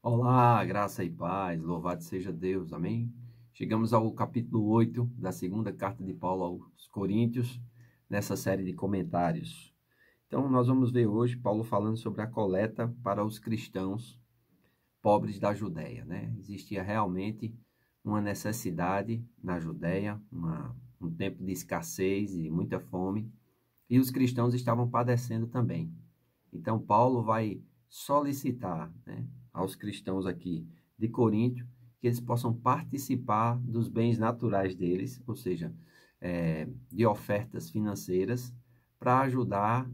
Olá, graça e paz, louvado seja Deus, amém? Chegamos ao capítulo 8 da segunda carta de Paulo aos Coríntios, nessa série de comentários. Então, nós vamos ver hoje Paulo falando sobre a coleta para os cristãos pobres da Judéia, né? Existia realmente uma necessidade na Judéia, um tempo de escassez e muita fome, e os cristãos estavam padecendo também. Então, Paulo vai solicitar, né, aos cristãos aqui de Corinto que eles possam participar dos bens naturais deles, ou seja, de ofertas financeiras para ajudar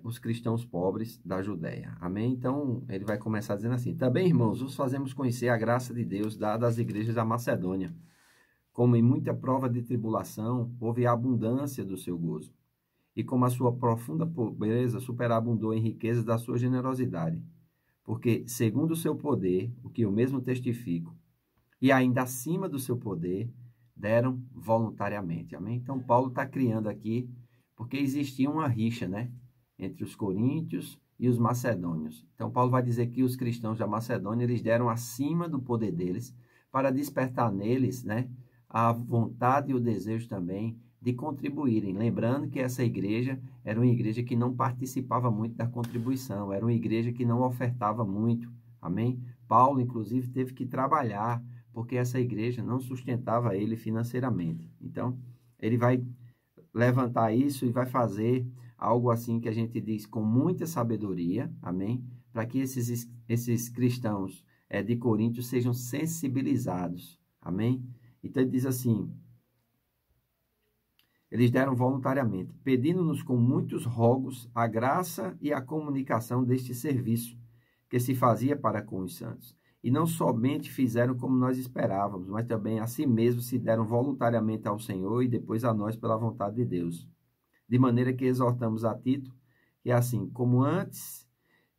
os cristãos pobres da Judéia. Amém? Então, ele vai começar dizendo assim: também, irmãos, vos fazemos conhecer a graça de Deus dada às igrejas da Macedônia. Como em muita prova de tribulação, houve a abundância do seu gozo. E como a sua profunda pobreza superabundou em riquezas da sua generosidade. Porque, segundo o seu poder, o que eu mesmo testifico, e ainda acima do seu poder, deram voluntariamente. Amém? Então, Paulo está criando aqui, porque existia uma rixa, né, entre os coríntios e os macedônios. Então, Paulo vai dizer que os cristãos da Macedônia, eles deram acima do poder deles, para despertar neles, né, a vontade e o desejo também de contribuírem. Lembrando que essa igreja era uma igreja que não participava muito da contribuição, era uma igreja que não ofertava muito. Amém? Paulo, inclusive, teve que trabalhar, porque essa igreja não sustentava ele financeiramente. Então, ele vai levantar isso e vai fazer algo assim que a gente diz com muita sabedoria, amém? Para que esses cristãos de Corinto sejam sensibilizados, amém? Então, ele diz assim: eles deram voluntariamente, pedindo-nos com muitos rogos a graça e a comunicação deste serviço que se fazia para com os santos. E não somente fizeram como nós esperávamos, mas também a si mesmos se deram voluntariamente ao Senhor e depois a nós pela vontade de Deus. De maneira que exortamos a Tito que assim como antes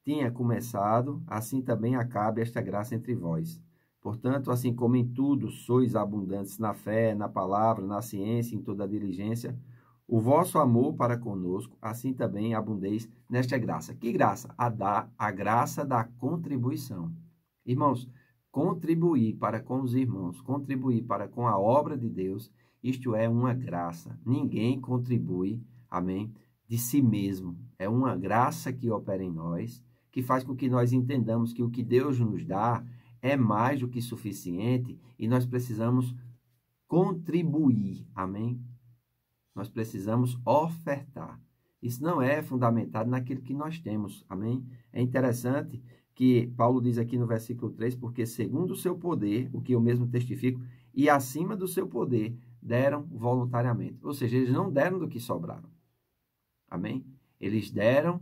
tinha começado, assim também acabe esta graça entre vós. Portanto, assim como em tudo sois abundantes na fé, na palavra, na ciência, em toda a diligência, o vosso amor para conosco, assim também abundeis nesta graça. Que graça? A graça da contribuição. Irmãos, contribuir para com os irmãos, contribuir para com a obra de Deus, isto é uma graça. Ninguém contribui, amém, de si mesmo. É uma graça que opera em nós, que faz com que nós entendamos que o que Deus nos dá é mais do que suficiente e nós precisamos contribuir, amém? Nós precisamos ofertar. Isso não é fundamentado naquilo que nós temos, amém? É interessante que Paulo diz aqui no versículo 3, porque segundo o seu poder, o que eu mesmo testifico, e acima do seu poder, deram voluntariamente. Ou seja, eles não deram do que sobraram, amém? Eles deram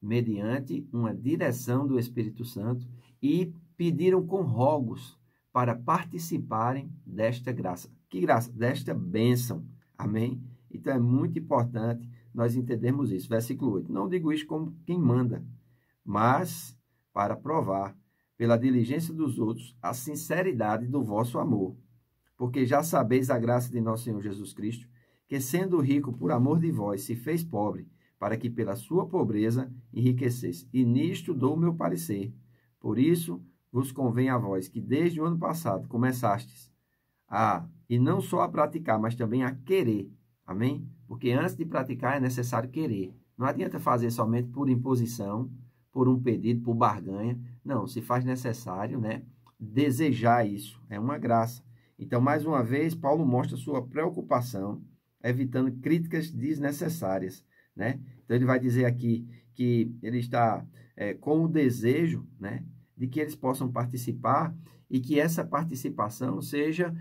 mediante uma direção do Espírito Santo e pediram com rogos para participarem desta graça. Que graça? Desta bênção. Amém? Então é muito importante nós entendermos isso. Versículo 8. Não digo isto como quem manda, mas para provar, pela diligência dos outros, a sinceridade do vosso amor. Porque já sabeis a graça de nosso Senhor Jesus Cristo, que sendo rico por amor de vós, se fez pobre, para que pela sua pobreza enriquecesse. E nisto dou o meu parecer. Por isso vos convém a vós que desde o ano passado começastes e não só a praticar, mas também a querer. Amém? Porque antes de praticar é necessário querer. Não adianta fazer somente por imposição, por um pedido, por barganha. Não, se faz necessário, né, desejar isso. É uma graça. Então, mais uma vez, Paulo mostra sua preocupação, evitando críticas desnecessárias, né? Então, ele vai dizer aqui que ele está com o desejo, né, de que eles possam participar e que essa participação seja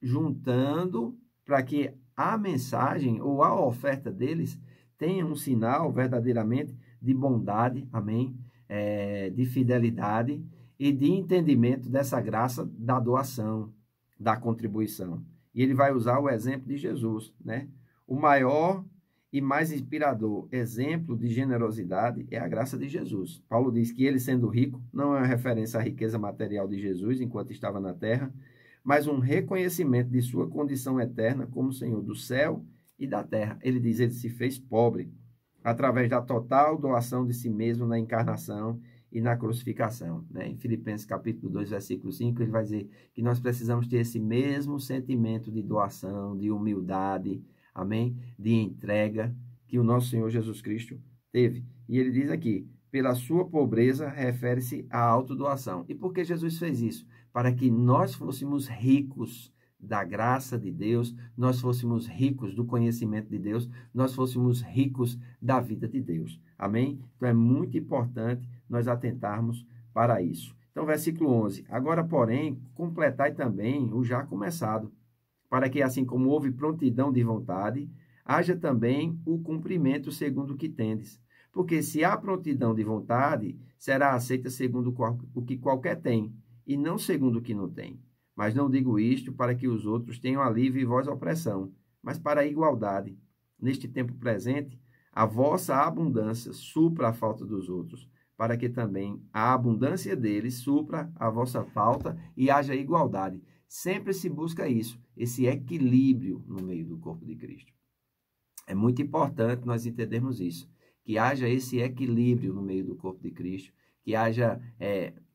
juntando para que a mensagem ou a oferta deles tenha um sinal verdadeiramente de bondade, amém, de fidelidade e de entendimento dessa graça da doação, da contribuição. E ele vai usar o exemplo de Jesus, né? O maior e mais inspirador exemplo de generosidade é a graça de Jesus. Paulo diz que ele, sendo rico, não é uma referência à riqueza material de Jesus enquanto estava na terra, mas um reconhecimento de sua condição eterna como Senhor do céu e da terra. Ele diz, ele se fez pobre através da total doação de si mesmo na encarnação e na crucificação, né? Em Filipenses capítulo 2, versículo 5, ele vai dizer que nós precisamos ter esse mesmo sentimento de doação, de humildade, amém? De entrega que o nosso Senhor Jesus Cristo teve. E ele diz aqui, pela sua pobreza, refere-se à autodoação. E por que Jesus fez isso? Para que nós fôssemos ricos da graça de Deus, nós fôssemos ricos do conhecimento de Deus, nós fôssemos ricos da vida de Deus. Amém? Então é muito importante nós atentarmos para isso. Então, versículo 11. Agora, porém, completai também o já começado, para que, assim como houve prontidão de vontade, haja também o cumprimento segundo o que tendes. Porque se há prontidão de vontade, será aceita segundo o que qualquer tem, e não segundo o que não tem. Mas não digo isto para que os outros tenham alívio e vós opressão, mas para a igualdade. Neste tempo presente, a vossa abundância supra a falta dos outros, para que também a abundância deles supra a vossa falta e haja igualdade. Sempre se busca isso, esse equilíbrio no meio do corpo de Cristo. É muito importante nós entendermos isso, que haja esse equilíbrio no meio do corpo de Cristo, que haja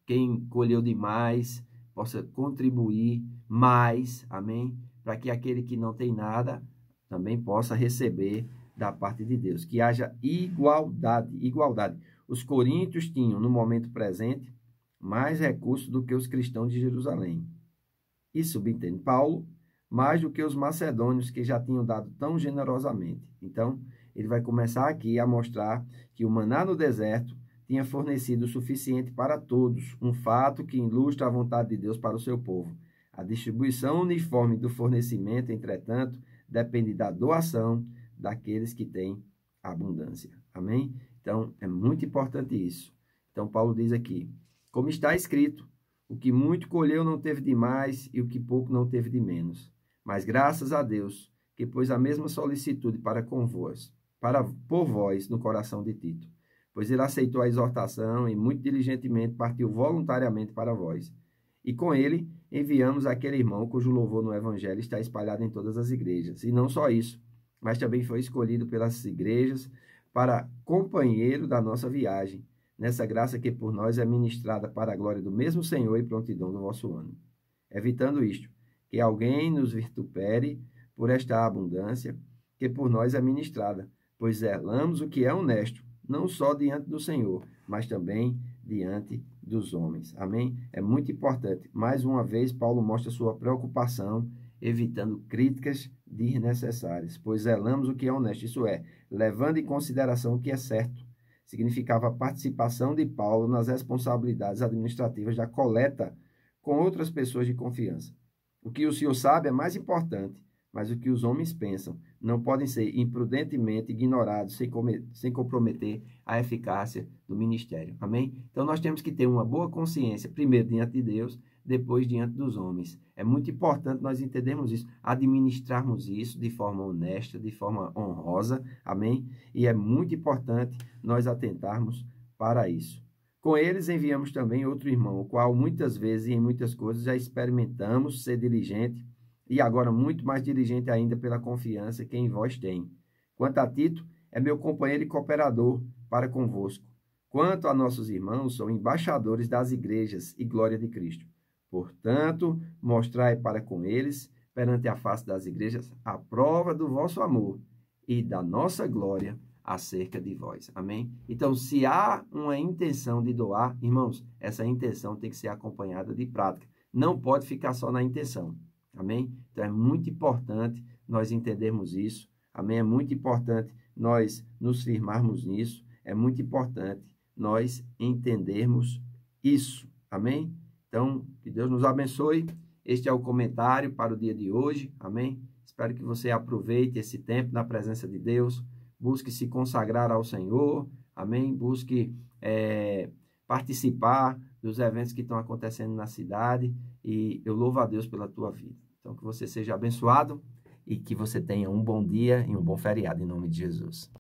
quem colheu demais possa contribuir mais, amém? Para que aquele que não tem nada também possa receber da parte de Deus. Que haja igualdade, igualdade. Os coríntios tinham, no momento presente, mais recursos do que os cristãos de Jerusalém. E subentende Paulo, mais do que os macedônios que já tinham dado tão generosamente. Então, ele vai começar aqui a mostrar que o maná no deserto tinha fornecido o suficiente para todos, um fato que ilustra a vontade de Deus para o seu povo. A distribuição uniforme do fornecimento, entretanto, depende da doação daqueles que têm abundância. Amém? Então, é muito importante isso. Então, Paulo diz aqui, como está escrito, o que muito colheu não teve de mais e o que pouco não teve de menos. Mas graças a Deus, que pôs a mesma solicitude por vós no coração de Tito, pois ele aceitou a exortação e muito diligentemente partiu voluntariamente para vós. E com ele enviamos aquele irmão cujo louvor no evangelho está espalhado em todas as igrejas. E não só isso, mas também foi escolhido pelas igrejas para companheiro da nossa viagem, nessa graça que por nós é ministrada para a glória do mesmo Senhor e prontidão do vosso ânimo. Evitando isto, que alguém nos vitupere por esta abundância que por nós é ministrada, pois zelamos o que é honesto, não só diante do Senhor, mas também diante dos homens. Amém? É muito importante. Mais uma vez, Paulo mostra sua preocupação, evitando críticas desnecessárias, pois zelamos o que é honesto, isso é, levando em consideração o que é certo. Significava a participação de Paulo nas responsabilidades administrativas da coleta com outras pessoas de confiança. O que o Senhor sabe é mais importante, mas o que os homens pensam não podem ser imprudentemente ignorados sem comprometer a eficácia do ministério. Amém? Então, nós temos que ter uma boa consciência, primeiro diante de Deus, depois diante dos homens. É muito importante nós entendermos isso, administrarmos isso de forma honesta, de forma honrosa. Amém? E é muito importante nós atentarmos para isso. Com eles enviamos também outro irmão, o qual muitas vezes e em muitas coisas já experimentamos ser diligente, e agora muito mais diligente ainda pela confiança que em vós tem. Quanto a Tito, é meu companheiro e cooperador para convosco. Quanto a nossos irmãos, são embaixadores das igrejas e glória de Cristo. Portanto, mostrai para com eles, perante a face das igrejas, a prova do vosso amor e da nossa glória acerca de vós. Amém? Então, se há uma intenção de doar, irmãos, essa intenção tem que ser acompanhada de prática. Não pode ficar só na intenção. Amém? Então, é muito importante nós entendermos isso. Amém? É muito importante nós nos firmarmos nisso. É muito importante nós entendermos isso. Amém? Então, que Deus nos abençoe. Este é o comentário para o dia de hoje. Amém? Espero que você aproveite esse tempo na presença de Deus. Busque se consagrar ao Senhor. Amém? Busque participar dos eventos que estão acontecendo na cidade, e eu louvo a Deus pela tua vida. Então, que você seja abençoado e que você tenha um bom dia e um bom feriado, em nome de Jesus.